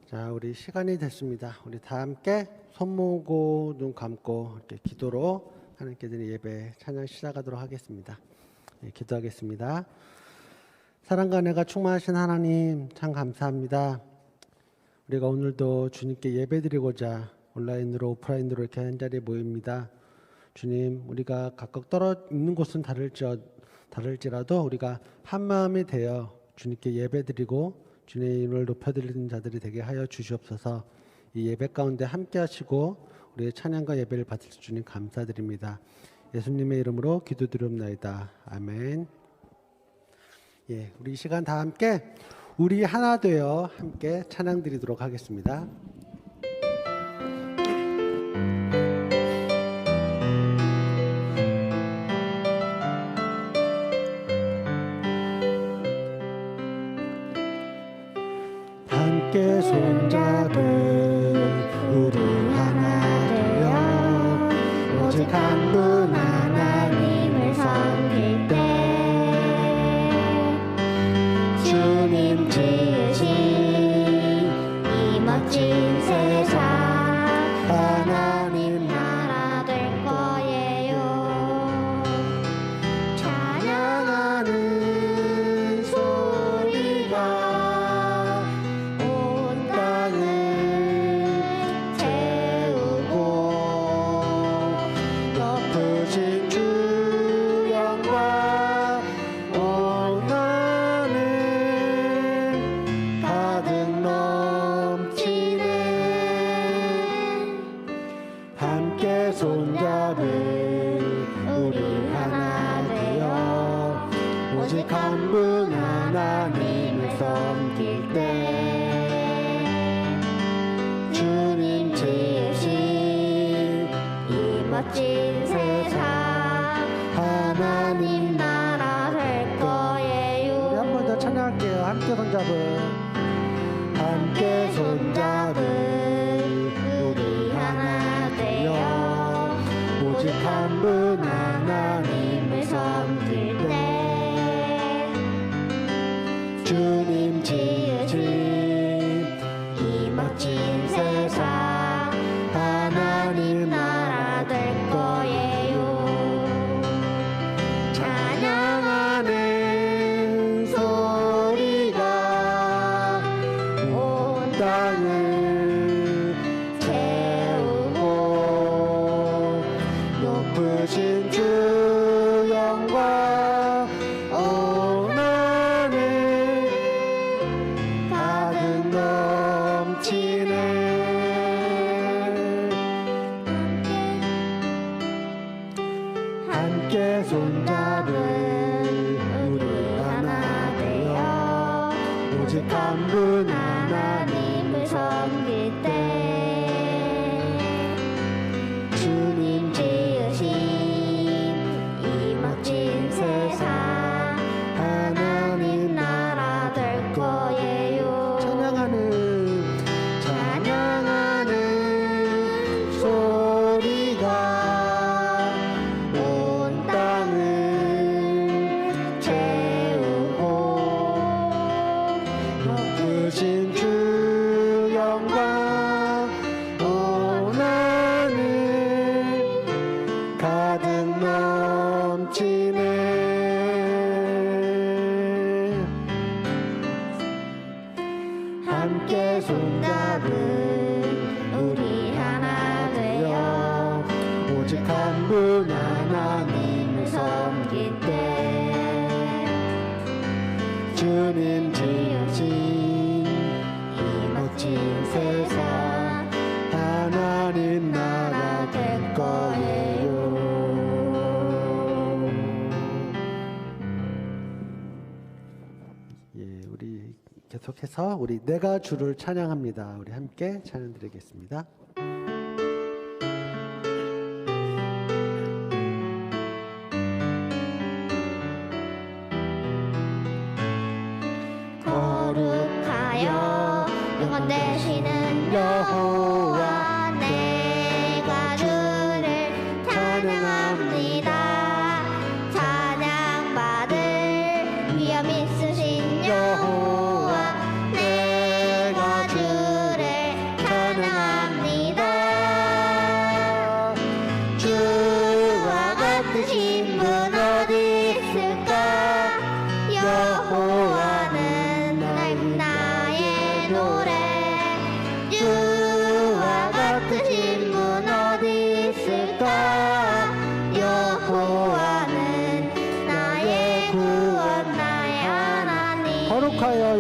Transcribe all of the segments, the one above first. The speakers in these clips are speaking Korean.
자, 우리 시간이 됐습니다. 우리 다 함께 손 모으고 눈 감고 이렇게 기도로 하나님께 드리는 예배 찬양 시작하도록 하겠습니다. 네, 기도하겠습니다. 사랑과 은혜가 충만하신 하나님 참 감사합니다. 우리가 오늘도 주님께 예배드리고자 온라인으로 오프라인으로 이렇게 한 자리에 모입니다. 주님, 우리가 각각 떨어져 있는 곳은 다를지라도 우리가 한 마음이 되어 주님께 예배드리고 주님의 이름을 높여드리는 자들이 되게 하여 주시옵소서. 이 예배 가운데 함께 하시고 우리의 찬양과 예배를 받을 주님 감사드립니다. 예수님의 이름으로 기도드리옵나이다. 아멘. 예, 우리 이 시간 다 함께 우리 하나 되어 함께 찬양 드리도록 하겠습니다. 함께 손잡은 우리 하나 되어 오직 한 분 하나님을 섬길 때 주님 지으신 이 멋진 세상 하나님 나라 될 거예요. 찬양하는 소리가 온 땅을 채우고 높으신 주 영광 온 하늘 가득 넘치네. 함께 손잡은 우리 하나 되어 오직 한 분 하나님을 섬길 때 주님 지으신 이 멋진 세상 하나님 나라 될 거예요. 우리 한 번 더 찬양할게요. 함께 손잡은 우리 하나 되어 오직 한 분 하나님을 섬길 때 주님 지으신 이 멋진 세상 하나님 나라 될 거예요. 찬양하는 소리가 온 땅을 채우고 높으신 주 영광 온 하늘 가득 넘치네. 함께 손잡은 우리 하나 되어 오직 한 분 하나님을 섬길 때 주님 지으신 이 멋진 세상 하나님 나라 될 거예요. 찬양하는 소리가 온 땅을 채우고 높으신 주 영광 온 하늘 가득 넘치네. 함께 손잡은 우리 하나 되어 오직 한 분 하나님을 섬길 때 주님 지으신 이 멋진 세상 하나님 나라 될 거예요. 예, 우리 계속해서 우리 내가 주를 찬양합니다. 우리 함께 찬양 드리겠습니다. 거룩하여 영원 되시는 여호와 내가 주를 찬양합니다. 찬양받을 위엄 있으신 여호와 내가 주를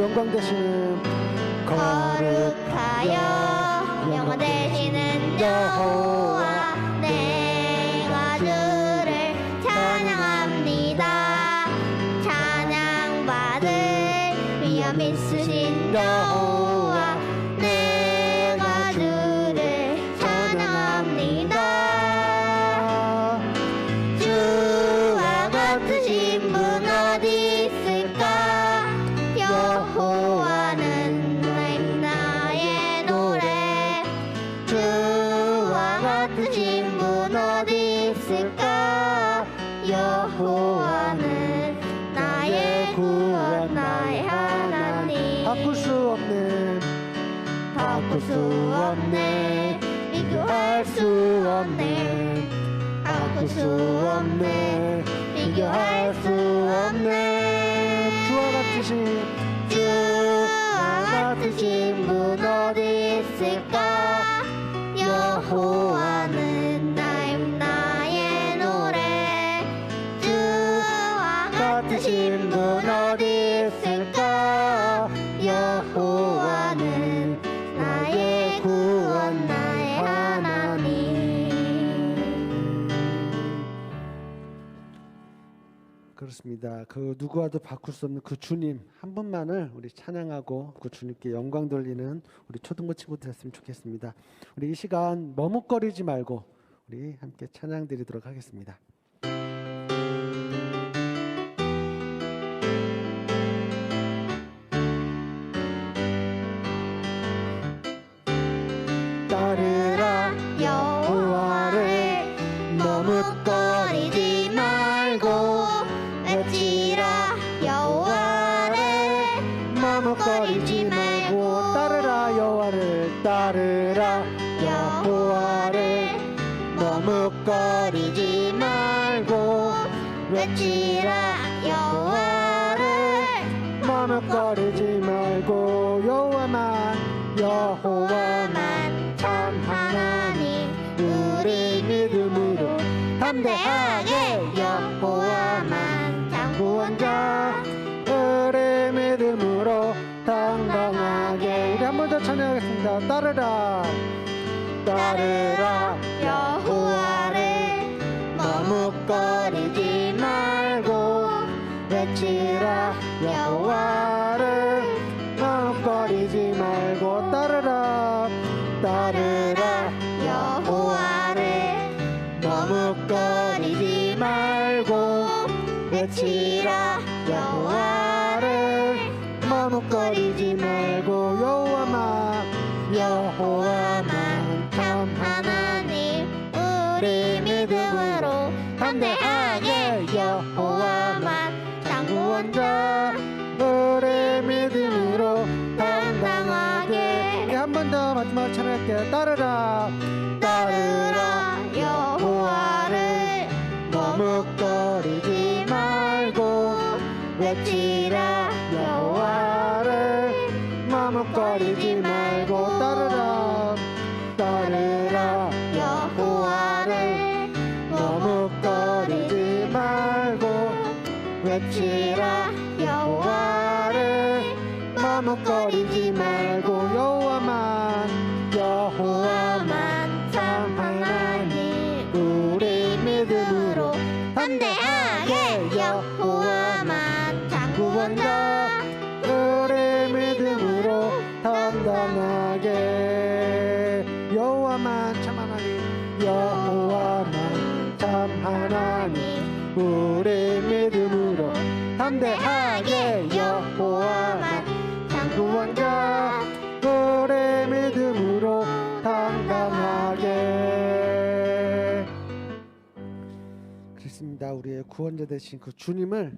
영광 되시는 거룩하여 영원 되시는 여호와 내가 주를 찬양합니다. 찬양받을 위엄 있으신 여호와 내가 주를 찬양합니다. 주와 같으신 분 어디 있을까? 여호와는 나의 노래. 주와 같으신 분 어디 있을까? 여호와는 나의 구원 나의 하나님. 바꿀 수 없는 바꿀 수 없네. 비교할 수 없네. 바꿀 수 없네. 비교할 수 없네. 주와 같으신 주와 같으신 분 어디 있을까? 여호와는 나의 노래. 주와 같으신 분 어디 있을까? 여호와는 나의 구원 나의 하나님. 그렇습니다. 그 누구와도 바꿀 수 없는 그 주님 한 분만을 우리 찬양하고 그 주님께 영광 돌리는 우리 초등부 친구들 했으면 좋겠습니다. 우리 이 시간 머뭇거리지 말고 우리 함께 찬양 드리도록 하겠습니다. 따르라 여호와를 머뭇거리지 말고 외치라 여호와를 머뭇거리지 말고 따르라 여호와를 따르라 여호와를 머뭇거리지 말고 외치라 여호와를 머뭇거리지 말고 여호와만 참 하나님 우리 믿음으로 담대하게 여호와만 참 구원자 우리 믿음으로 당당하게 우리 한 번 더 찬양하겠습니다. 따르라 따르라 여호와를 머뭇거리지 말고 외치라 여호와를 머뭇거리지 말고 따르라 따르라 여호와를 머뭇거리지 말고 외치라 여호와를 머뭇거리지 말고 여호와만 참 하나님 우리 믿음으로 담대하게 여호와만 참 구원자 우리 믿음으로 당당하게 한 번 더 마지막 찬양할게요. 따르라 따르라 여호와를 머뭇거리지 말고 외치라 여호와를 머뭇거리지 말고 따르라 따르라 여호와를 머뭇거리지 말고 외치라 여호와를 머뭇거리지 말고 여호와만 참 하나님 우리 믿음으로 담대하게 여호와만 참 구원자 우리 믿음으로 당당하게 여호와만 참 하나님 여호와만 참 하나님 우리 믿음으로 담대하게 여호와만 참 구원자 우리 믿음으로 당당하게 그렇습니다. 우리의 구원자 되신 그 주님을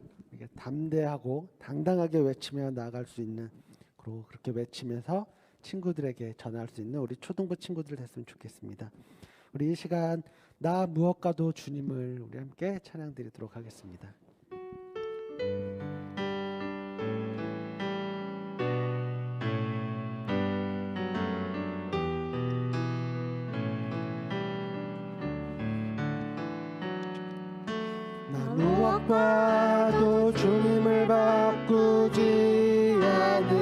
담대하고 당당하게 외치며 나아갈 수 있는 그리고 그렇게 외치면서 친구들에게 전할 수 있는 우리 초등부 친구들 됐으면 좋겠습니다. 우리 이 시간 나 무엇과도 주님을 우리 함께 찬양 드리도록 하겠습니다. 나 무엇과도 주님을 바꾸지 않으리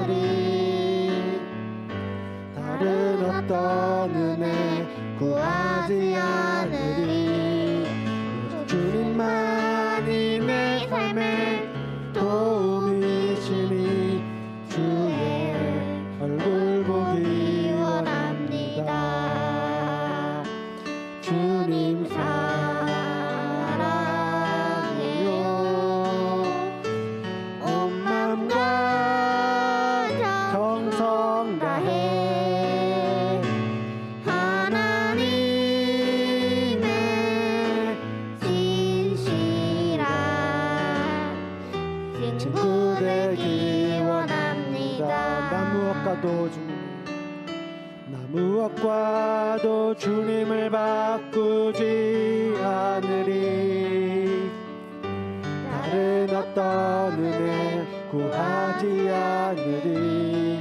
친구 되기 원합니다. 나 무엇과도 주님을 바꾸지 않으리. 다른 어떤 은혜 구하지 않으리.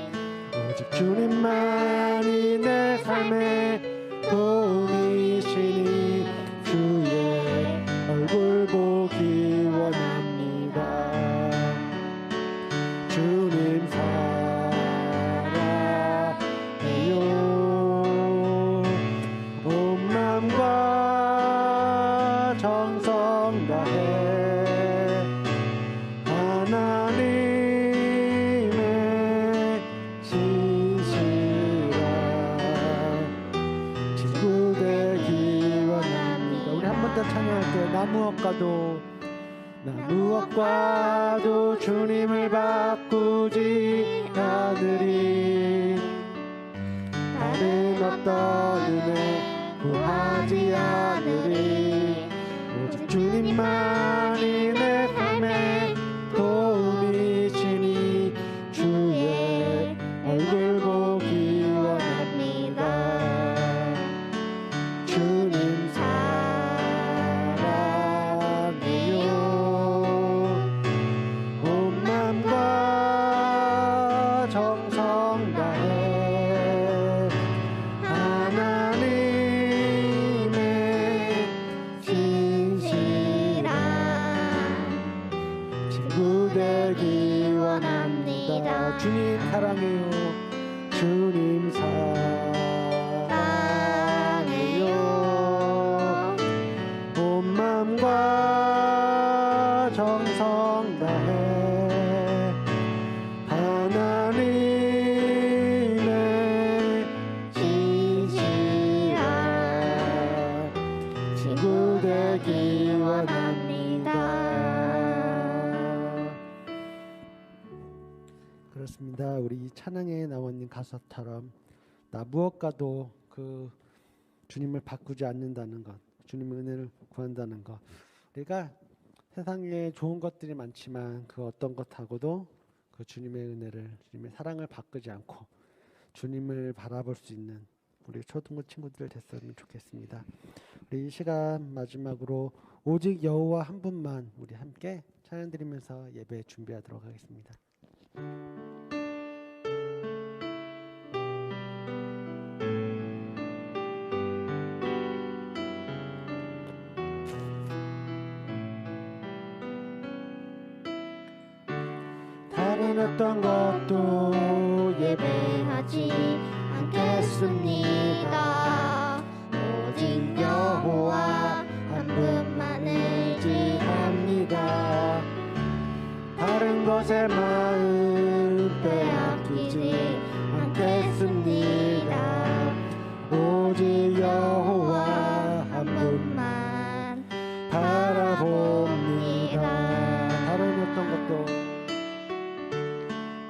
오직 주님만이 내 삶의 도움이시니 주의 얼굴 보기 원합니다. 주님 사랑해요. 온 마음과 정성 다해 하나님의 신실한 친구 되기 원합니다. 우리 한 번 더 찬양할게요. 나 무엇과도 주님을 바꾸지 않으리. 다른 어떤 은혜 구하지 않으리. 오직 주님만이 내 삶의 도움이시니 주의 얼굴 보기 원합니다. 주님 사랑해요. 온 마음과 정성 다해 하나님의 신실한 친구 되기 원합니다. 주님 사랑해요. 주님 사랑해요. 온 마음과 정성 다해 하나님의 신실한 친구 되기 원합니다. 그렇습니다. 우리 이 찬양에 나와 있는 가사처럼 나 무엇과도 그 주님을 바꾸지 않는다는 것, 주님의 은혜를 구한다는 것. 우리가 세상에 좋은 것들이 많지만 그 어떤 것하고도 그 주님의 은혜를, 주님의 사랑을 바꾸지 않고 주님을 바라볼 수 있는 우리 초등부 친구들 됐으면 좋겠습니다. 우리 이 시간 마지막으로 오직 여호와 한 분만 우리 함께 찬양 드리면서 예배 준비하도록 하겠습니다. 다른 어떤 것도 예배하지 않겠습니다. 오직 여호와 한 분만을 의지합니다. 다른 것에 마음 빼앗기지 않겠습니다. 오직 여호와 한 분만 바라봅니다.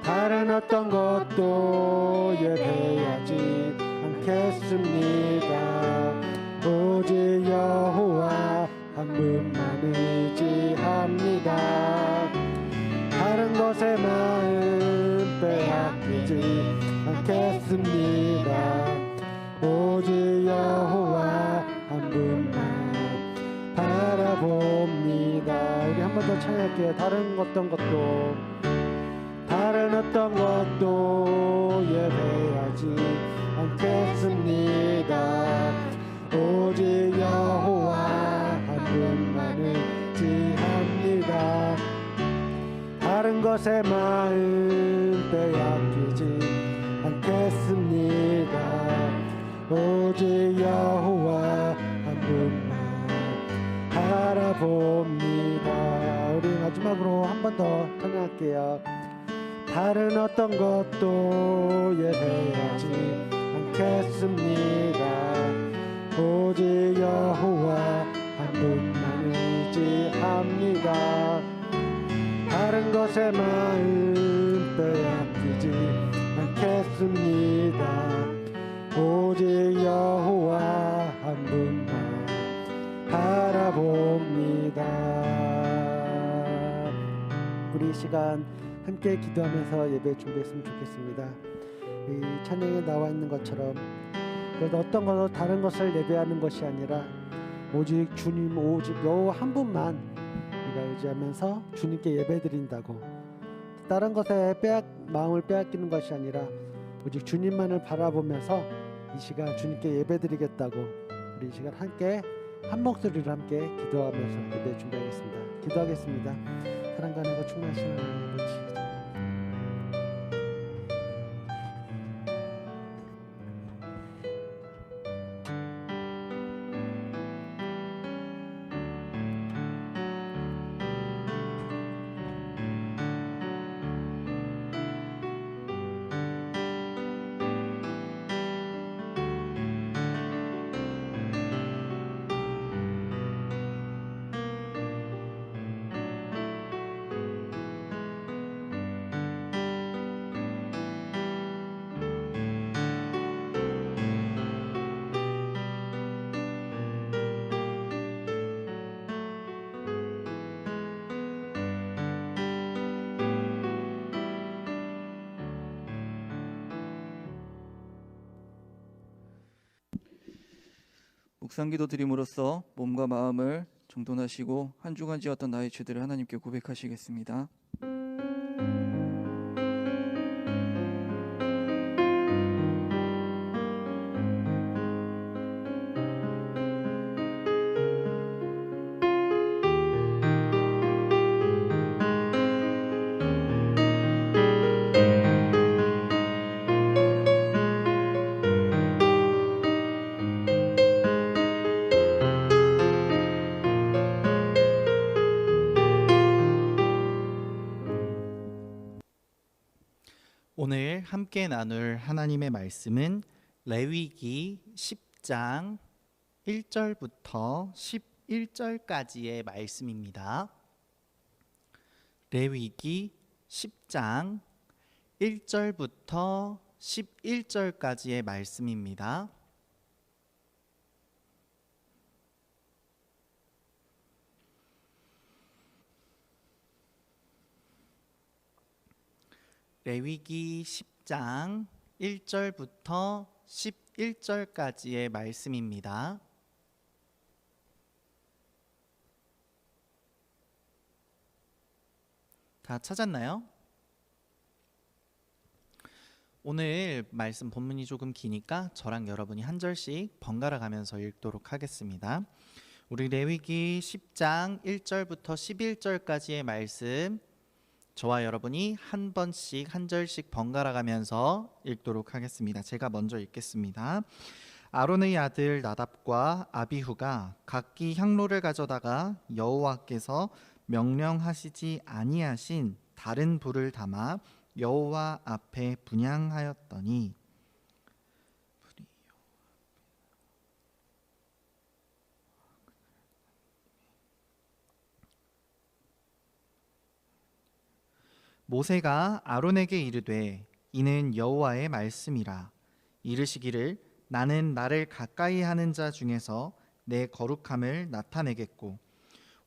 다른 어떤 것도 예배하지 않겠습니다. 오직 여호와 한 분만 의지합니다. 다른 것에 마음 빼앗기지 않겠습니다. 오직 여호와 한 분만 바라봅니다. 우리 한 번 더 찬양할게요. 다른 어떤 것도 예배하지 않겠습니다. 오직 여호와 한 분만 의지합니다. 다른 것에 마음 빼앗기지 않겠습니다. 오직 여호와 한 분만 바라봅니다. 우리 마지막으로 한 번 더 찬양할게요. 다른 어떤 것도 예배하지 않겠습니다. 오직 여호와 한 분만 의지합니다. 다른 것에 마음 빼앗기지 않겠습니다. 오직 여호와 한 분만 바라봅니다. 우리 이 시간 함께 기도하면서 예배 준비했으면 좋겠습니다. 이 찬양에 나와 있는 것처럼 그래도 어떤 것도 다른 것을 예배하는 것이 아니라 오직 주님, 오직 여호와 한 분만 우리가 의지하면서 주님께 예배드린다고, 다른 것에 마음을 빼앗기는 것이 아니라 오직 주님만을 바라보면서 이 시간 주님께 예배드리겠다고 우리 이 시간 함께 한 목소리로 함께 기도하면서 예배 준비하겠습니다. 기도하겠습니다. 사랑과 은혜가 충만하신 하나님 아버지, 묵상기도 드림으로써 몸과 마음을 정돈하시고 한 주간 지었던 나의 죄들을 하나님께 고백하시겠습니다. 오늘 함께 나눌 하나님의 말씀은 레위기 10장 1절부터 11절까지의 말씀입니다. 레위기 10장 1절부터 11절까지의 말씀입니다. 레위기 10장 1절부터 11절까지의 말씀입니다. 다 찾았나요? 오늘 말씀 본문이 조금 기니까 저랑 여러분이 한 절씩 번갈아 가면서 읽도록 하겠습니다. 우리 레위기 10장 1절부터 11절까지의 말씀, 저와 여러분이 한 번씩 한 절씩 번갈아 가면서 읽도록 하겠습니다. 제가 먼저 읽겠습니다. 아론의 아들 나답과 아비후가 각기 향로를 가져다가 여호와께서 명령하시지 아니하신 다른 불을 담아 여호와 앞에 분향하였더니 모세가 아론에게 이르되 이는 여호와의 말씀이라. 이르시기를 나는 나를 가까이 하는 자 중에서 내 거룩함을 나타내겠고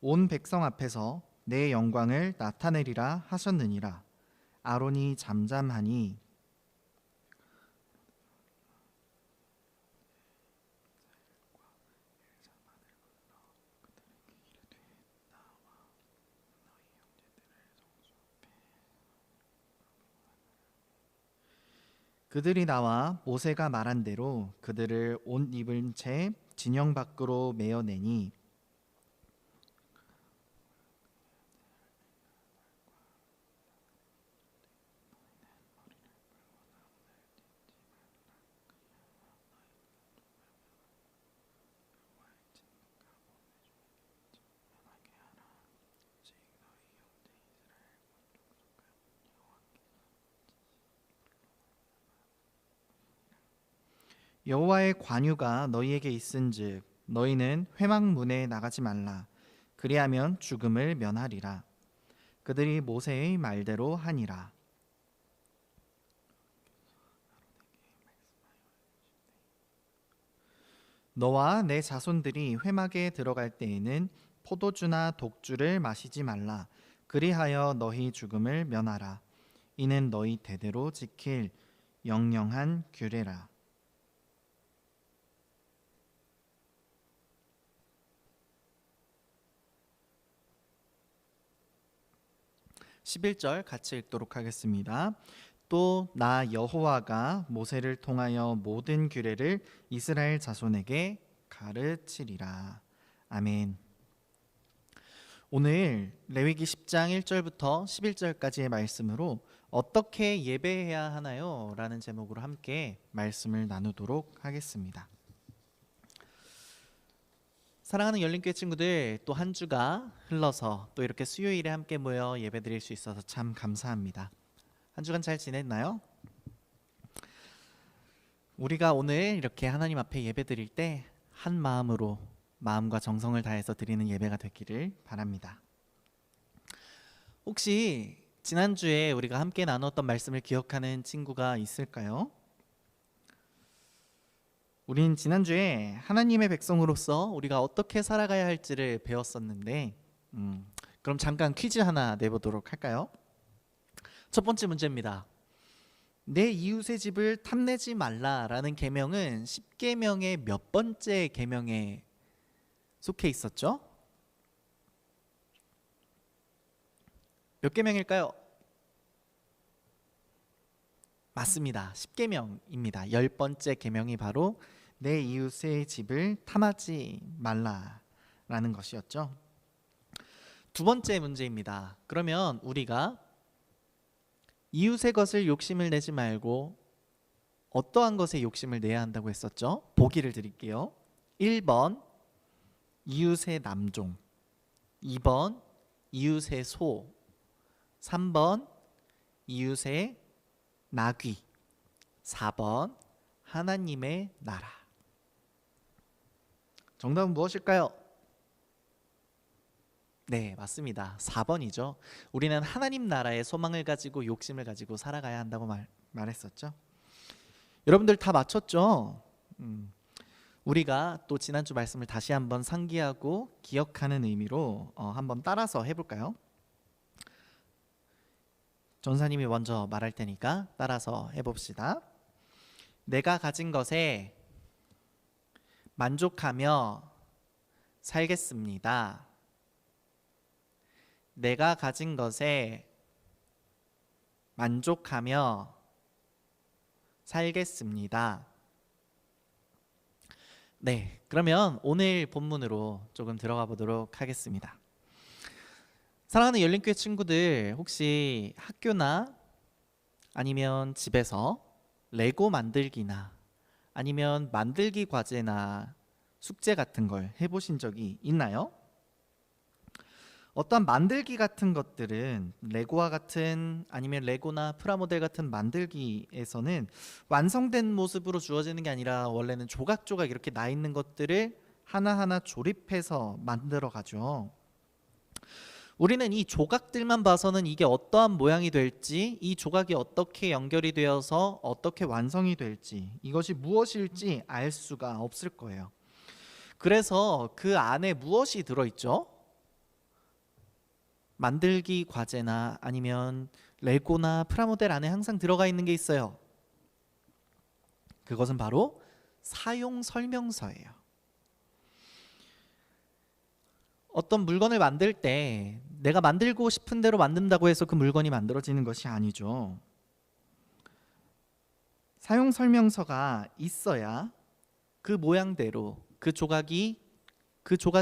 온 백성 앞에서 내 영광을 나타내리라 하셨느니라. 아론이 잠잠하니 그들이 나와 모세가 말한 대로 그들을 옷 입은 채 진영 밖으로 메어내니 여호와의 관유가 너희에게 있은즉 너희는 회막문에 나가지 말라. 그리하면 죽음을 면하리라. 그들이 모세의 말대로 하니라. 너와 내 자손들이 회막에 들어갈 때에는 포도주나 독주를 마시지 말라. 그리하여 너희 죽음을 면하라. 이는 너희 대대로 지킬 영영한 규례라. 11절 같이 읽도록 하겠습니다. 또 나 여호와가 모세를 통하여 모든 규례를 이스라엘 자손에게 가르치리라. 아멘. 오늘 레위기 10장 1절부터 11절까지의 말씀으로 어떻게 예배해야 하나요? 라는 제목으로 함께 말씀을 나누도록 하겠습니다. 사랑하는 열린교회 친구들, 또 한 주가 흘러서 또 이렇게 수요일에 함께 모여 예배드릴 수 있어서 참 감사합니다. 한 주간 잘 지냈나요? 우리가 오늘 이렇게 하나님 앞에 예배드릴 때 한 마음으로 마음과 정성을 다해서 드리는 예배가 되기를 바랍니다. 혹시 지난주에 우리가 함께 나눴던 말씀을 기억하는 친구가 있을까요? 우린 지난주에 하나님의 백성으로서 우리가 어떻게 살아가야 할지를 배웠었는데 그럼 잠깐 퀴즈 하나 내보도록 할까요? 첫 번째 문제입니다. 내 이웃의 집을 탐내지 말라라는 계명은 10계명의 몇 번째 계명에 속해 있었죠? 몇 계명일까요? 맞습니다. 10계명입니다. 10번째 계명이 바로 내 이웃의 집을 탐하지 말라라는 것이었죠. 두 번째 문제입니다. 그러면 우리가 이웃의 것을 욕심을 내지 말고 어떠한 것에 욕심을 내야 한다고 했었죠? 보기를 드릴게요. 1번 이웃의 남종, 2번 이웃의 소, 3번 이웃의 나귀, 4번 하나님의 나라. 정답은 무엇일까요? 네, 맞습니다. 4번이죠. 우리는 하나님 나라의 소망을 가지고 욕심을 가지고 살아가야 한다고 말했었죠. 여러분들 다 맞췄죠? 우리가 또 지난주 말씀을 다시 한번 상기하고 기억하는 의미로 한번 따라서 해볼까요? 전사님이 먼저 말할 테니까 따라서 해봅시다. 내가 가진 것에 만족하며 살겠습니다. 내가 가진 것에 만족하며 살겠습니다. 네, 그러면 오늘 본문으로 조금 들어가 보도록 하겠습니다. 사랑하는 열린교회 친구들, 혹시 학교나 아니면 집에서 레고 만들기나 아니면 만들기 과제나 숙제 같은 걸 해보신 적이 있나요? 어떤 만들기 같은 것들은 레고와 같은 아니면 레고나 프라모델 같은 만들기에서는 완성된 모습으로 주어지는 게 아니라 원래는 조각조각 이렇게 나 있는 것들을 하나하나 조립해서 만들어 가죠. 우리는 이 조각들만 봐서는 이게 어떠한 모양이 될지, 이 조각이 어떻게 연결이 되어서 어떻게 완성이 될지, 이것이 무엇일지 알 수가 없을 거예요. 그래서 그 안에 무엇이 들어있죠? 만들기 과제나 아니면 레고나 프라모델 안에 항상 들어가 있는 게 있어요. 그것은 바로 사용 설명서예요. 어떤 물건을 만들 때 내가 만들고 싶은 대로 만든다고 해서 그 물건이 만들어지는 것이 아니죠. 사용 설명서가 있어야 그 모양대로 그 조각이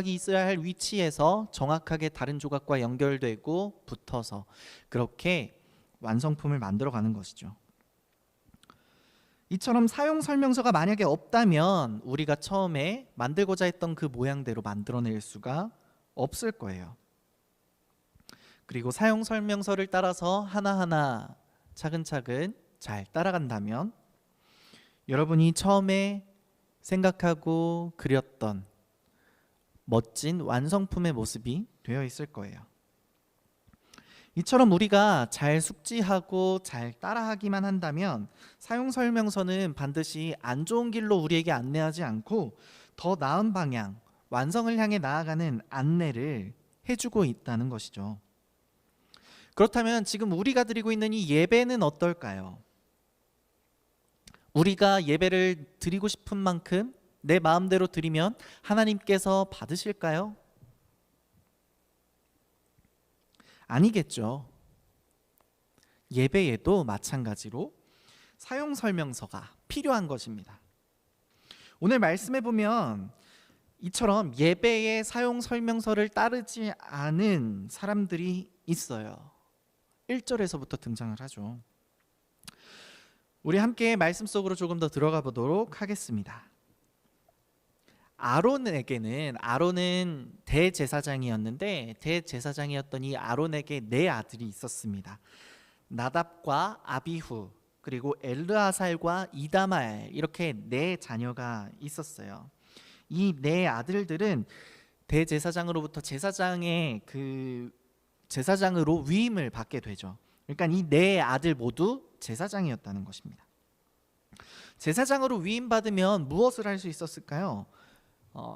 있어야 할 위치에서 정확하게 다른 조각과 연결되고 붙어서 그렇게 완성품을 만들어가는 것이죠. 이처럼 사용 설명서가 만약에 없다면 우리가 처음에 만들고자 했던 그 모양대로 만들어낼 수가 없을 거예요. 그리고 사용 설명서를 따라서 하나하나 차근차근 잘 따라간다면 여러분이 처음에 생각하고 그렸던 멋진 완성품의 모습이 되어 있을 거예요. 이처럼 우리가 잘 숙지하고 잘 따라하기만 한다면 사용 설명서는 반드시 안 좋은 길로 우리에게 안내하지 않고 더 나은 방향, 완성을 향해 나아가는 안내를 해주고 있다는 것이죠. 그렇다면 지금 우리가 드리고 있는 이 예배는 어떨까요? 우리가 예배를 드리고 싶은 만큼 내 마음대로 드리면 하나님께서 받으실까요? 아니겠죠. 예배에도 마찬가지로 사용 설명서가 필요한 것입니다. 오늘 말씀해 보면 이처럼 예배의 사용 설명서를 따르지 않은 사람들이 있어요. 1절에서부터 등장을 하죠. 우리 함께 말씀 속으로 조금 더 들어가 보도록 하겠습니다. 아론은 대제사장이었는데 대제사장이었던 이 아론에게 네 아들이 있었습니다. 나답과 아비후, 그리고 엘르아살과 이다말, 이렇게 네 자녀가 있었어요. 이 네 아들들은 대제사장으로부터 제사장으로 위임을 받게 되죠. 그러니까 이 네 아들 모두 제사장이었다는 것입니다. 제사장으로 위임받으면 무엇을 할 수 있었을까요?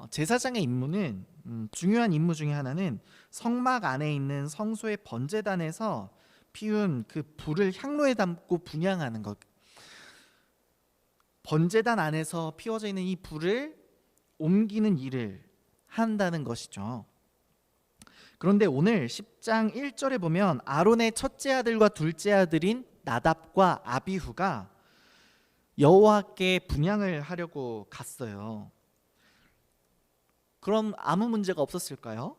제사장의 임무는 중요한 임무 중에 하나는 성막 안에 있는 성소의 번제단에서 피운 그 불을 향로에 담고 분향하는 것. 번제단 안에서 피워져 있는 이 불을 옮기는 일을 한다는 것이죠. 그런데 오늘 10장 1절에 보면 아론의 첫째 아들과 둘째 아들인 나답과 아비후가 여호와께 분향을 하려고 갔어요. 그럼 아무 문제가 없었을까요?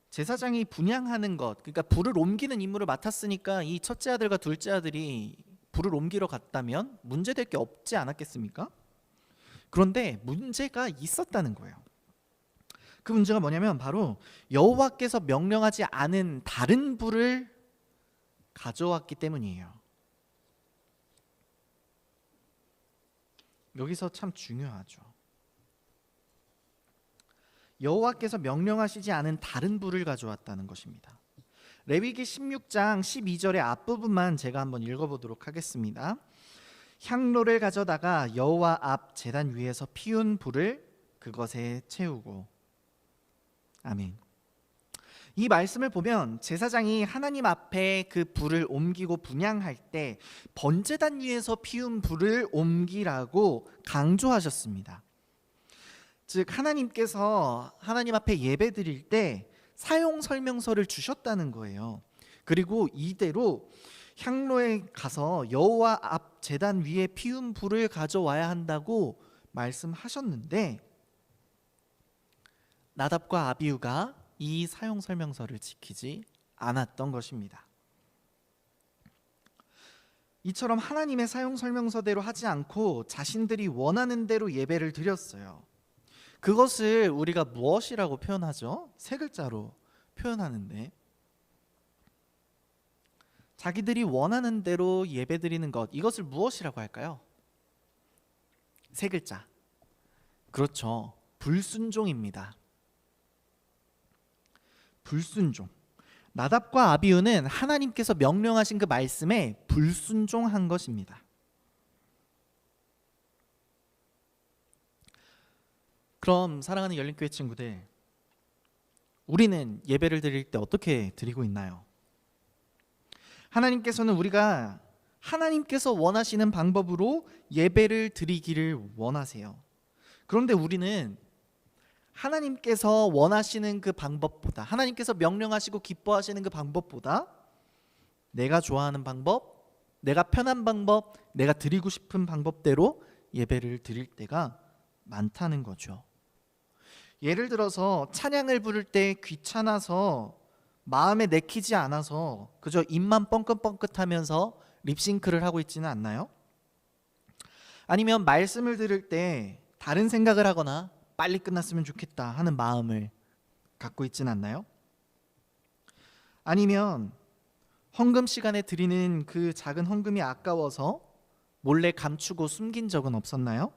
제사장이 분향하는 것, 그러니까 불을 옮기는 임무를 맡았으니까 이 첫째 아들과 둘째 아들이 불을 옮기러 갔다면 문제될 게 없지 않았겠습니까? 그런데 문제가 있었다는 거예요. 그 문제가 뭐냐면 바로 여호와께서 명령하지 않은 다른 불을 가져왔기 때문이에요. 여기서 참 중요하죠. 여호와께서 명령하시지 않은 다른 불을 가져왔다는 것입니다. 레위기 16장 12절의 앞부분만 제가 한번 읽어보도록 하겠습니다. 향로를 가져다가 여호와 앞 제단 위에서 피운 불을 그것에 채우고. 아멘. 이 말씀을 보면 제사장이 하나님 앞에 그 불을 옮기고 분향할 때 번제단 위에서 피운 불을 옮기라고 강조하셨습니다. 즉 하나님께서 하나님 앞에 예배 드릴 때 사용 설명서를 주셨다는 거예요. 그리고 이대로 향로에 가서 여호와 앞 제단 위에 피운 불을 가져와야 한다고 말씀하셨는데 나답과 아비후가 이 사용 설명서를 지키지 않았던 것입니다. 이처럼 하나님의 사용 설명서대로 하지 않고 자신들이 원하는 대로 예배를 드렸어요. 그것을 우리가 무엇이라고 표현하죠? 세 글자로 표현하는데 자기들이 원하는 대로 예배드리는 것, 이것을 무엇이라고 할까요? 세 글자. 그렇죠. 불순종입니다. 불순종. 나답과 아비후는 하나님께서 명령하신 그 말씀에 불순종한 것입니다. 그럼 사랑하는 열린교회 친구들, 우리는 예배를 드릴 때 어떻게 드리고 있나요? 하나님께서는 우리가 하나님께서 원하시는 방법으로 예배를 드리기를 원하세요. 그런데 우리는 하나님께서 원하시는 그 방법보다, 하나님께서 명령하시고 기뻐하시는 그 방법보다 내가 좋아하는 방법, 내가 편한 방법, 내가 드리고 싶은 방법대로 예배를 드릴 때가 많다는 거죠. 예를 들어서 찬양을 부를 때 귀찮아서 마음에 내키지 않아서 그저 입만 뻥긋뻥긋하면서 립싱크를 하고 있지는 않나요? 아니면 말씀을 들을 때 다른 생각을 하거나 빨리 끝났으면 좋겠다 하는 마음을 갖고 있지는 않나요? 아니면 헌금 시간에 드리는 그 작은 헌금이 아까워서 몰래 감추고 숨긴 적은 없었나요?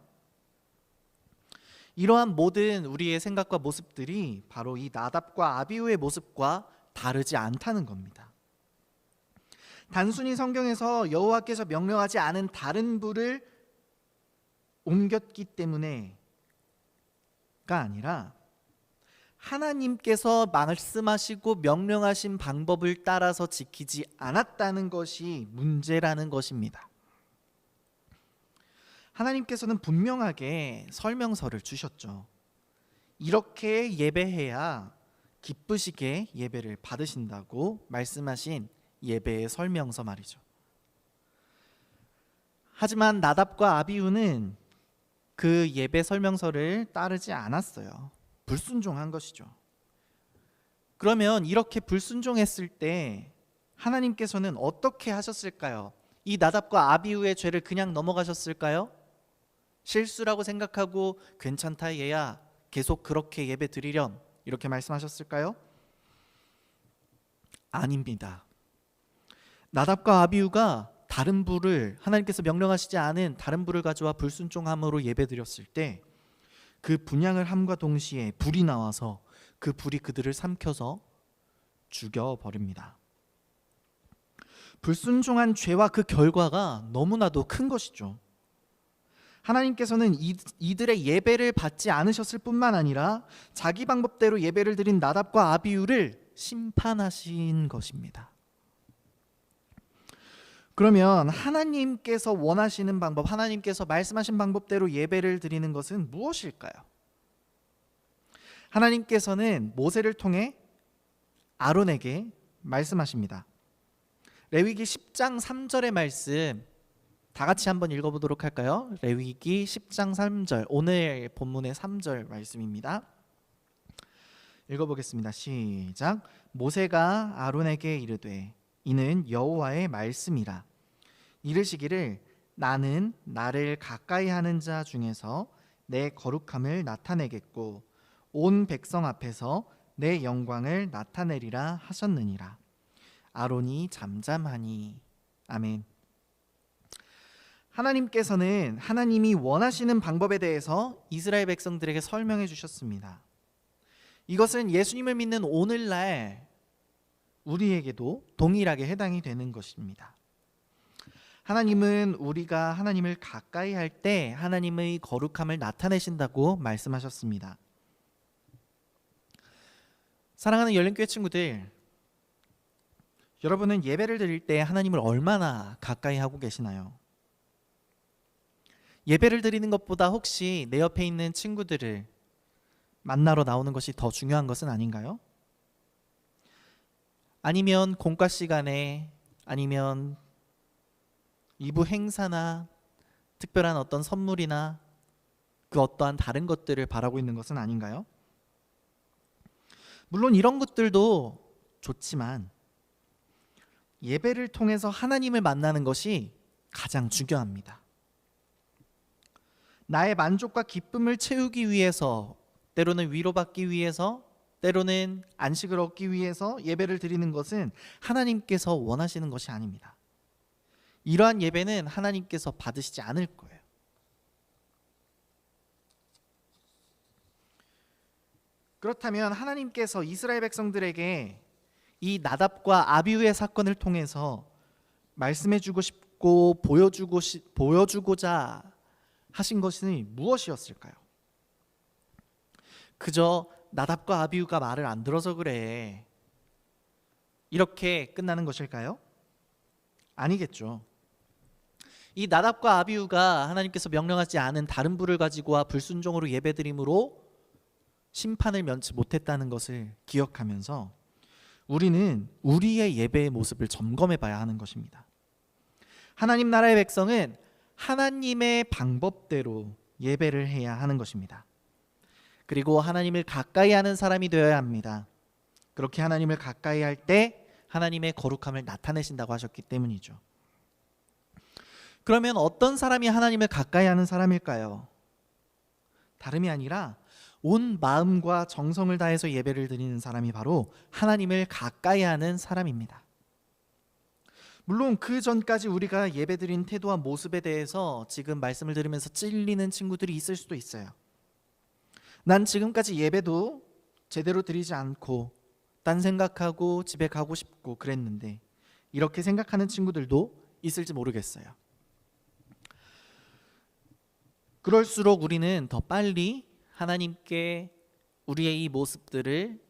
이러한 모든 우리의 생각과 모습들이 바로 이 나답과 아비후의 모습과 다르지 않다는 겁니다. 단순히 성경에서 여호와께서 명령하지 않은 다른 불을 옮겼기 때문에가 아니라 하나님께서 말씀하시고 명령하신 방법을 따라서 지키지 않았다는 것이 문제라는 것입니다. 하나님께서는 분명하게 설명서를 주셨죠. 이렇게 예배해야 기쁘시게 예배를 받으신다고 말씀하신 예배의 설명서 말이죠. 하지만 나답과 아비후는 그 예배 설명서를 따르지 않았어요. 불순종한 것이죠. 그러면 이렇게 불순종했을 때 하나님께서는 어떻게 하셨을까요? 이 나답과 아비후의 죄를 그냥 넘어가셨을까요? 실수라고 생각하고 괜찮다 얘야 계속 그렇게 예배 드리렴 이렇게 말씀하셨을까요? 아닙니다. 나답과 아비후가 다른 불을, 하나님께서 명령하시지 않은 다른 불을 가져와 불순종함으로 예배 드렸을 때 그 분향을 함과 동시에 불이 나와서 그 불이 그들을 삼켜서 죽여버립니다. 불순종한 죄와 그 결과가 너무나도 큰 것이죠. 하나님께서는 이들의 예배를 받지 않으셨을 뿐만 아니라 자기 방법대로 예배를 드린 나답과 아비후를 심판하신 것입니다. 그러면 하나님께서 원하시는 방법, 하나님께서 말씀하신 방법대로 예배를 드리는 것은 무엇일까요? 하나님께서는 모세를 통해 아론에게 말씀하십니다. 레위기 10장 3절의 말씀 다 같이 한번 읽어보도록 할까요? 레위기 10장 3절, 오늘 본문의 3절 말씀입니다. 읽어보겠습니다. 시작. 모세가 아론에게 이르되 이는 여호와의 말씀이라. 이르시기를 나는 나를 가까이 하는 자 중에서 내 거룩함을 나타내겠고 온 백성 앞에서 내 영광을 나타내리라 하셨느니라. 아론이 잠잠하니. 아멘. 하나님께서는 하나님이 원하시는 방법에 대해서 이스라엘 백성들에게 설명해 주셨습니다. 이것은 예수님을 믿는 오늘날 우리에게도 동일하게 해당이 되는 것입니다. 하나님은 우리가 하나님을 가까이 할 때 하나님의 거룩함을 나타내신다고 말씀하셨습니다. 사랑하는 열린교회 친구들, 여러분은 예배를 드릴 때 하나님을 얼마나 가까이 하고 계시나요? 예배를 드리는 것보다 혹시 내 옆에 있는 친구들을 만나러 나오는 것이 더 중요한 것은 아닌가요? 아니면 공과 시간에, 아니면 2부 행사나 특별한 어떤 선물이나 그 어떠한 다른 것들을 바라고 있는 것은 아닌가요? 물론 이런 것들도 좋지만 예배를 통해서 하나님을 만나는 것이 가장 중요합니다. 나의 만족과 기쁨을 채우기 위해서, 때로는 위로받기 위해서, 때로는 안식을 얻기 위해서 예배를 드리는 것은 하나님께서 원하시는 것이 아닙니다. 이러한 예배는 하나님께서 받으시지 않을 거예요. 그렇다면 하나님께서 이스라엘 백성들에게 이 나답과 아비후의 사건을 통해서 말씀해주고 싶고 보여주고자 하신 것이 무엇이었을까요? 그저 나답과 아비후가 말을 안 들어서 그래, 이렇게 끝나는 것일까요? 아니겠죠. 이 나답과 아비후가 하나님께서 명령하지 않은 다른 불을 가지고 와 불순종으로 예배드림으로 심판을 면치 못했다는 것을 기억하면서 우리는 우리의 예배의 모습을 점검해 봐야 하는 것입니다. 하나님 나라의 백성은 하나님의 방법대로 예배를 해야 하는 것입니다. 그리고 하나님을 가까이 하는 사람이 되어야 합니다. 그렇게 하나님을 가까이 할 때 하나님의 거룩함을 나타내신다고 하셨기 때문이죠. 그러면 어떤 사람이 하나님을 가까이 하는 사람일까요? 다름이 아니라 온 마음과 정성을 다해서 예배를 드리는 사람이 바로 하나님을 가까이 하는 사람입니다. 물론 그 전까지 우리가 예배드린 태도와 모습에 대해서 지금 말씀을 들으면서 찔리는 친구들이 있을 수도 있어요. 난 지금까지 예배도 제대로 드리지 않고 딴 생각하고 집에 가고 싶고 그랬는데, 이렇게 생각하는 친구들도 있을지 모르겠어요. 그럴수록 우리는 더 빨리 하나님께 우리의 이 모습들을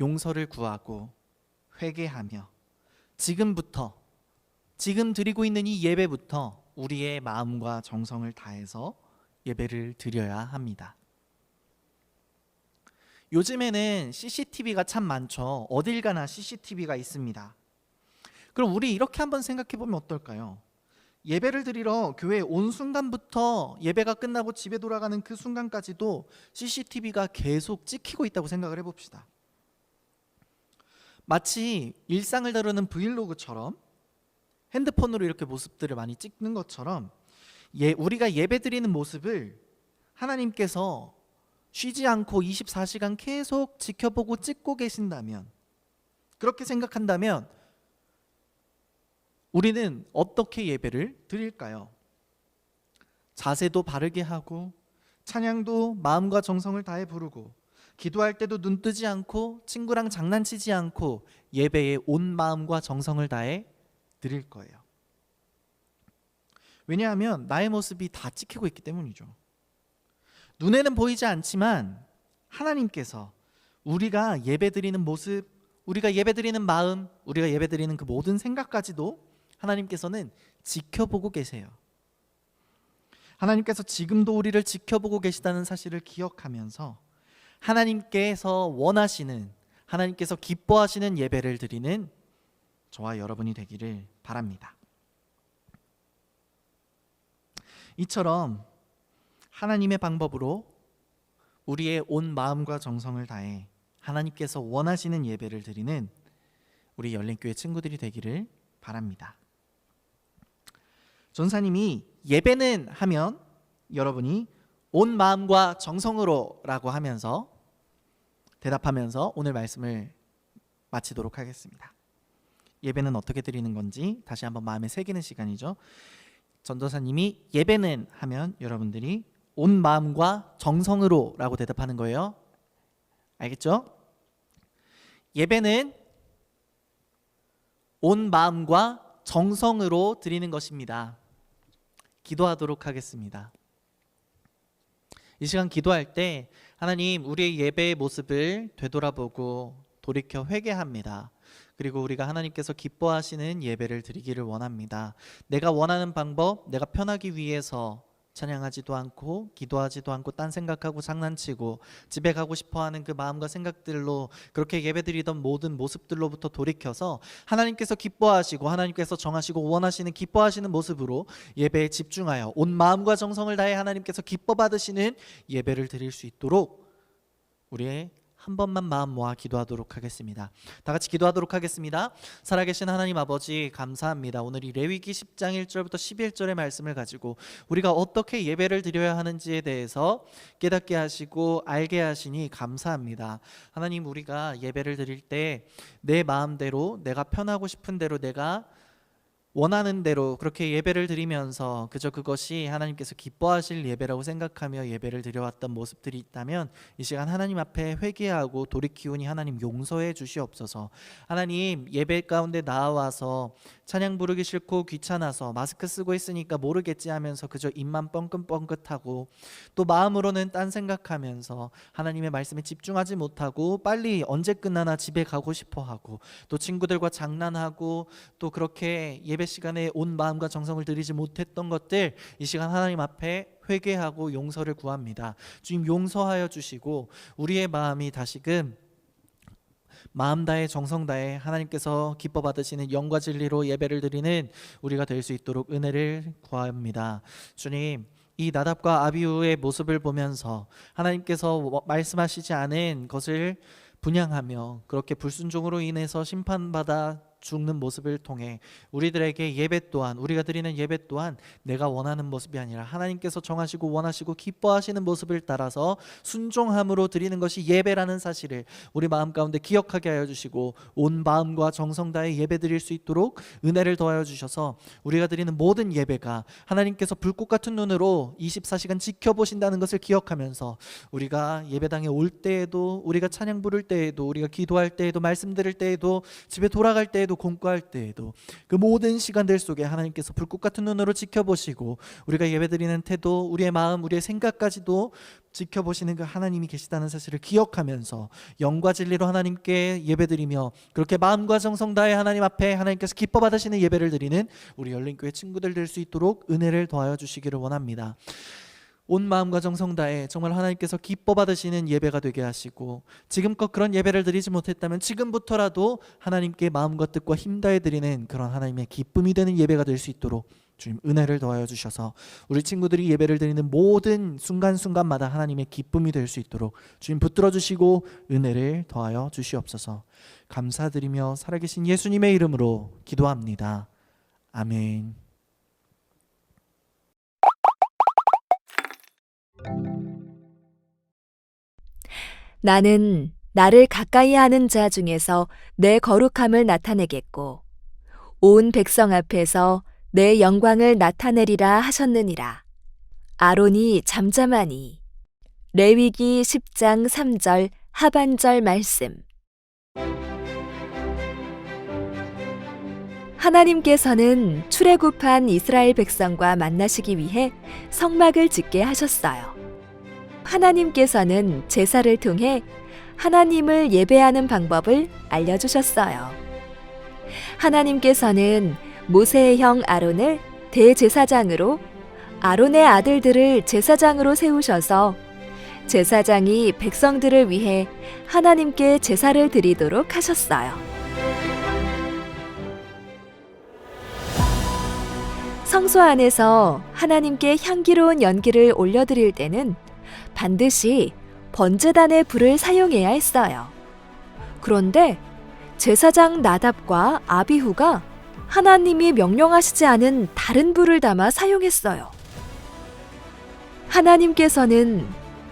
용서를 구하고 회개하며 지금부터, 지금 드리고 있는 이 예배부터 우리의 마음과 정성을 다해서 예배를 드려야 합니다. 요즘에는 CCTV가 참 많죠. 어딜 가나 CCTV가 있습니다. 그럼 우리 이렇게 한번 생각해 보면 어떨까요? 예배를 드리러 교회에 온 순간부터 예배가 끝나고 집에 돌아가는 그 순간까지도 CCTV가 계속 찍히고 있다고 생각을 해봅시다. 마치 일상을 다루는 브이로그처럼 핸드폰으로 이렇게 모습들을 많이 찍는 것처럼 우리가 예배 드리는 모습을 하나님께서 쉬지 않고 24시간 계속 지켜보고 찍고 계신다면, 그렇게 생각한다면 우리는 어떻게 예배를 드릴까요? 자세도 바르게 하고 찬양도 마음과 정성을 다해 부르고 기도할 때도 눈 뜨지 않고 친구랑 장난치지 않고 예배에 온 마음과 정성을 다해 드릴 거예요. 왜냐하면 나의 모습이 다 찍히고 있기 때문이죠. 눈에는 보이지 않지만 하나님께서 우리가 예배드리는 모습, 우리가 예배드리는 마음, 우리가 예배드리는 그 모든 생각까지도 하나님께서는 지켜보고 계세요. 하나님께서 지금도 우리를 지켜보고 계시다는 사실을 기억하면서 하나님께서 원하시는, 하나님께서 기뻐하시는 예배를 드리는 저와 여러분이 되기를 바랍니다. 이처럼 하나님의 방법으로 우리의 온 마음과 정성을 다해 하나님께서 원하시는 예배를 드리는 우리 열린교회 친구들이 되기를 바랍니다. 전사님이 예배는 하면 여러분이 온 마음과 정성으로 라고 하면서 대답하면서 오늘 말씀을 마치도록 하겠습니다. 예배는 어떻게 드리는 건지 다시 한번 마음에 새기는 시간이죠. 전도사님이 예배는 하면 여러분들이 온 마음과 정성으로 라고 대답하는 거예요. 알겠죠? 예배는 온 마음과 정성으로 드리는 것입니다. 기도하도록 하겠습니다. 이 시간 기도할 때 하나님, 우리의 예배의 모습을 되돌아보고 돌이켜 회개합니다. 그리고 우리가 하나님께서 기뻐하시는 예배를 드리기를 원합니다. 내가 원하는 방법, 내가 편하기 위해서 찬양하지도 않고 기도하지도 않고 딴 생각하고 장난치고 집에 가고 싶어하는 그 마음과 생각들로 그렇게 예배드리던 모든 모습들로부터 돌이켜서 하나님께서 기뻐하시고 하나님께서 정하시고 원하시는 기뻐하시는 모습으로 예배에 집중하여 온 마음과 정성을 다해 하나님께서 기뻐 받으시는 예배를 드릴 수 있도록 우리의 한 번만 마음 모아 기도하도록 하겠습니다. 다 같이 기도하도록 하겠습니다. 살아계신 하나님 아버지, 감사합니다. 오늘 이 레위기 10장 1절부터 11절의 말씀을 가지고 우리가 어떻게 예배를 드려야 하는지에 대해서 깨닫게 하시고 알게 하시니 감사합니다. 하나님, 우리가 예배를 드릴 때 내 마음대로, 내가 편하고 싶은 대로, 내가 원하는 대로 그렇게 예배를 드리면서 그저 그것이 하나님께서 기뻐하실 예배라고 생각하며 예배를 드려왔던 모습들이 있다면 이 시간 하나님 앞에 회개하고 돌이키우니 하나님 용서해 주시옵소서. 하나님, 예배 가운데 나와서 찬양 부르기 싫고 귀찮아서 마스크 쓰고 있으니까 모르겠지 하면서 그저 입만 뻥긋뻥긋하고 또 마음으로는 딴 생각하면서 하나님의 말씀에 집중하지 못하고 빨리 언제 끝나나 집에 가고 싶어하고 또 친구들과 장난하고 또 그렇게 예배 시간에 온 마음과 정성을 들이지 못했던 것들, 이 시간 하나님 앞에 회개하고 용서를 구합니다. 주님, 용서하여 주시고 우리의 마음이 다시금 마음 다해 정성 다해 하나님께서 기뻐 받으시는 영과 진리로 예배를 드리는 우리가 될 수 있도록 은혜를 구합니다. 주님, 이 나답과 아비후의 모습을 보면서 하나님께서 말씀하시지 않은 것을 분향하며 그렇게 불순종으로 인해서 심판받아 죽는 모습을 통해 우리들에게 예배 또한, 우리가 드리는 예배 또한 내가 원하는 모습이 아니라 하나님께서 정하시고 원하시고 기뻐하시는 모습을 따라서 순종함으로 드리는 것이 예배라는 사실을 우리 마음 가운데 기억하게 하여 주시고 온 마음과 정성 다해 예배 드릴 수 있도록 은혜를 더하여 주셔서 우리가 드리는 모든 예배가 하나님께서 불꽃 같은 눈으로 24시간 지켜보신다는 것을 기억하면서 우리가 예배당에 올 때에도, 우리가 찬양 부를 때에도, 우리가 기도할 때에도, 말씀 들을 때에도, 집에 돌아갈 때에도 때에도 공부할 때에도 그 모든 시간들 속에 하나님께서 불꽃 같은 눈으로 지켜보시고 우리가 예배드리는 태도, 우리의 마음, 우리의 생각까지도 지켜보시는 그 하나님이 계시다는 사실을 기억하면서 영과 진리로 하나님께 예배드리며 그렇게 마음과 정성 다해 하나님 앞에 하나님께서 기뻐 받으시는 예배를 드리는 우리 열린교회 친구들 될 수 있도록 은혜를 더하여 주시기를 원합니다. 온 마음과 정성 다해 정말 하나님께서 기뻐 받으시는 예배가 되게 하시고 지금껏 그런 예배를 드리지 못했다면 지금부터라도 하나님께 마음과 뜻과 힘 다해 드리는 그런 하나님의 기쁨이 되는 예배가 될 수 있도록 주님 은혜를 더하여 주셔서 우리 친구들이 예배를 드리는 모든 순간순간마다 하나님의 기쁨이 될 수 있도록 주님 붙들어 주시고 은혜를 더하여 주시옵소서. 감사드리며 살아계신 예수님의 이름으로 기도합니다. 아멘. 나는 나를 가까이 하는 자 중에서 내 거룩함을 나타내겠고 온 백성 앞에서 내 영광을 나타내리라 하셨느니라. 아론이 잠잠하니. 레위기 10장 3절 하반절 말씀. 하나님께서는 출애굽한 이스라엘 백성과 만나시기 위해 성막을 짓게 하셨어요. 하나님께서는 제사를 통해 하나님을 예배하는 방법을 알려주셨어요. 하나님께서는 모세의 형 아론을 대제사장으로, 아론의 아들들을 제사장으로 세우셔서 제사장이 백성들을 위해 하나님께 제사를 드리도록 하셨어요. 성소 안에서 하나님께 향기로운 연기를 올려드릴 때는 반드시 번제단의 불을 사용해야 했어요. 그런데 제사장 나답과 아비후가 하나님이 명령하시지 않은 다른 불을 담아 사용했어요. 하나님께서는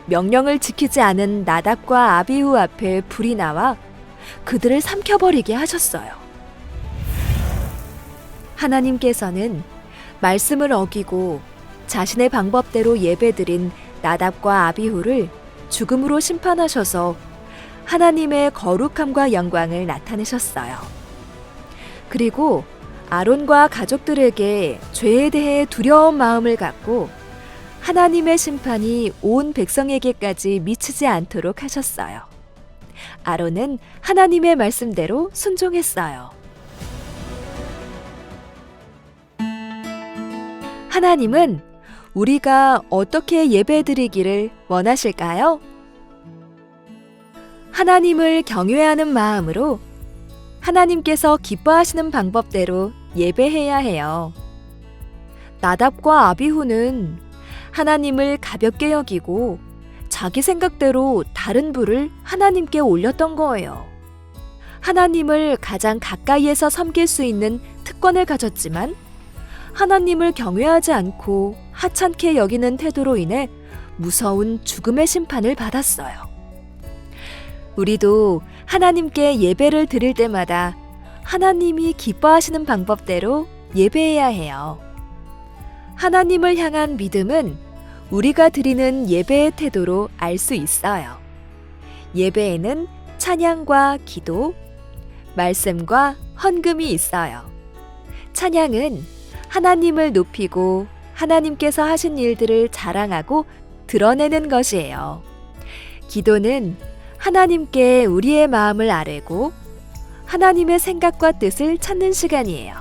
명령을 지키지 않은 나답과 아비후 앞에 불이 나와 그들을 삼켜버리게 하셨어요. 하나님께서는 말씀을 어기고 자신의 방법대로 예배드린 나답과 아비후를 죽음으로 심판하셔서 하나님의 거룩함과 영광을 나타내셨어요. 그리고 아론과 가족들에게 죄에 대해 두려운 마음을 갖고 하나님의 심판이 온 백성에게까지 미치지 않도록 하셨어요. 아론은 하나님의 말씀대로 순종했어요. 하나님은 우리가 어떻게 예배드리기를 원하실까요? 하나님을 경외하는 마음으로 하나님께서 기뻐하시는 방법대로 예배해야 해요. 나답과 아비후는 하나님을 가볍게 여기고 자기 생각대로 다른 불을 하나님께 올렸던 거예요. 하나님을 가장 가까이에서 섬길 수 있는 특권을 가졌지만 하나님을 경외하지 않고 하찮게 여기는 태도로 인해 무서운 죽음의 심판을 받았어요. 우리도 하나님께 예배를 드릴 때마다 하나님이 기뻐하시는 방법대로 예배해야 해요. 하나님을 향한 믿음은 우리가 드리는 예배의 태도로 알 수 있어요. 예배에는 찬양과 기도, 말씀과 헌금이 있어요. 찬양은 하나님을 높이고 하나님께서 하신 일들을 자랑하고 드러내는 것이에요. 기도는 하나님께 우리의 마음을 아뢰고 하나님의 생각과 뜻을 찾는 시간이에요.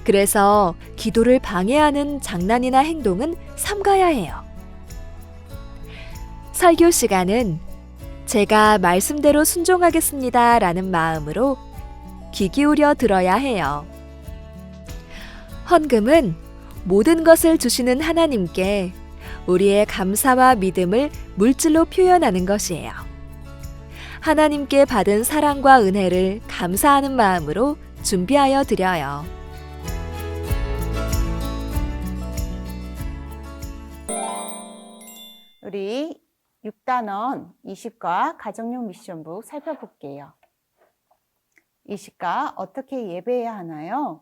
그래서 기도를 방해하는 장난이나 행동은 삼가야 해요. 설교 시간은 제가 말씀대로 순종하겠습니다 라는 마음으로 귀 기울여 들어야 해요. 헌금은 모든 것을 주시는 하나님께 우리의 감사와 믿음을 물질로 표현하는 것이에요. 하나님께 받은 사랑과 은혜를 감사하는 마음으로 준비하여 드려요. 우리 6단원 20과 가정용 미션북 살펴볼게요. 20과 어떻게 예배해야 하나요?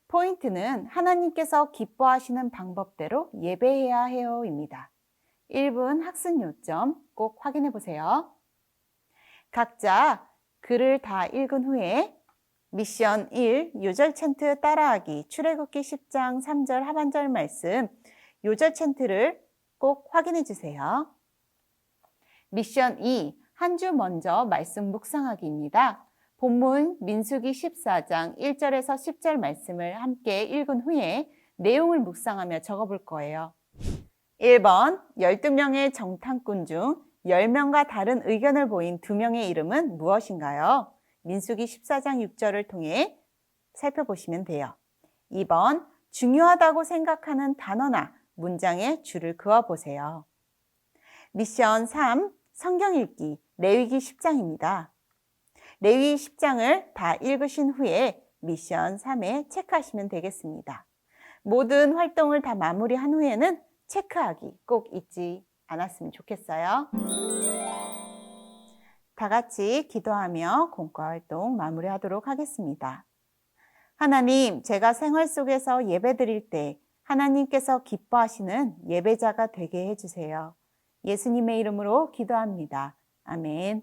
포인트는 하나님께서 기뻐하시는 방법대로 예배해야 해요입니다. 1분 학습 요점 꼭 확인해 보세요. 각자 글을 다 읽은 후에 미션 1. 요절 챈트 따라하기. 출애굽기 10장 3절 하반절 말씀. 요절 챈트를 꼭 확인해 주세요. 미션 2. 한 주 먼저 말씀 묵상하기입니다. 본문 민수기 14장 1절에서 10절 말씀을 함께 읽은 후에 내용을 묵상하며 적어볼 거예요. 1번 12명의 정탐꾼 중 10명과 다른 의견을 보인 2명의 이름은 무엇인가요? 민수기 14장 6절을 통해 살펴보시면 돼요. 2번 중요하다고 생각하는 단어나 문장에 줄을 그어보세요. 미션 3. 성경 읽기 레위기 10장입니다. 레위기 10장을 다 읽으신 후에 미션 3에 체크하시면 되겠습니다. 모든 활동을 다 마무리한 후에는 체크하기 꼭 잊지 않았으면 좋겠어요. 다 같이 기도하며 공과 활동 마무리하도록 하겠습니다. 하나님, 제가 생활 속에서 예배드릴 때 하나님께서 기뻐하시는 예배자가 되게 해주세요. 예수님의 이름으로 기도합니다. 아멘.